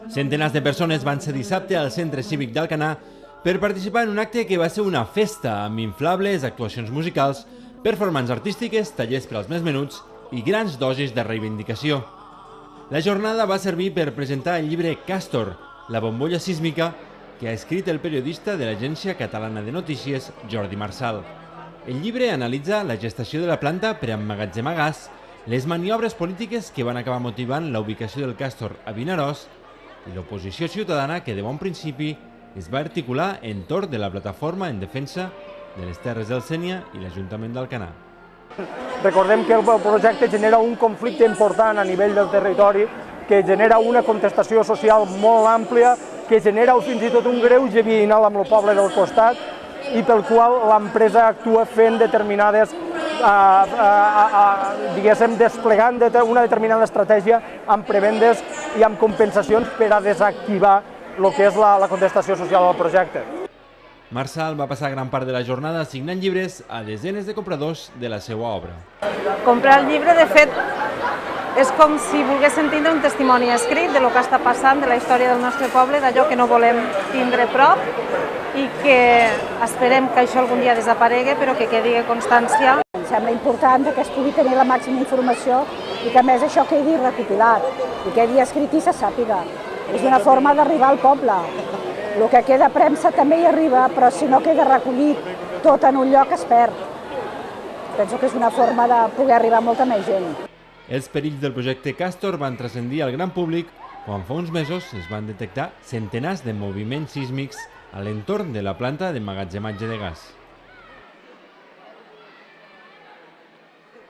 Centenars de persones van ser dissabte al Centre Cívic d'Alcanar per participar en un acte que va ser una festa amb inflables, actuacions musicals, performances artístiques, tallers per als més menuts i grans dosis de reivindicació. La jornada va servir per presentar el llibre Castor, la bombolla sísmica, que ha escrit el periodista de l'Agència Catalana de Notícies, Jordi Marsal. El llibre analitza la gestació de la planta per emmagatzemar gas, les maniobres polítiques que van acabar motivant la ubicació del Castor a Vinaròs i l'oposició ciutadana que de bon principi es va articular entorn de la plataforma en defensa de les terres del Sénia i l'Ajuntament d'Alcanar. Recordem que el projecte genera un conflicte important a nivell del territori, que genera una contestació social molt àmplia, que genera fins i tot un greuge veïnal amb el poble del costat i pel qual l'empresa actua fent determinades, diguéssim, desplegant una determinada estratègia amb prebendes i amb compensacions per a desactivar el que és la contestació social al projecte. Marsal va passar gran part de la jornada signant llibres a desenes de compradors de la seva obra. Comprar el llibre, de fet, és com si volguéssim tindre un testimoni escrit de lo que està passant, de la història del nostre poble, d'allò que no volem tindre prop i que esperem que això algun dia desaparegui, però que quedi constància. Em sembla important que es pugui tenir la màxima informació i que a més això quedi recopilat i quedi escrit i se sàpiga. És una forma d'arribar al poble. El que queda a premsa també hi arriba, però si no queda recollit tot en un lloc es perd. Penso que és una forma de poder arribar a molta més gent. Els perills del projecte Castor van transcendir al gran públic quan fa uns mesos es van detectar centenars de moviments sísmics a l'entorn de la planta d'emmagatzematge de gas.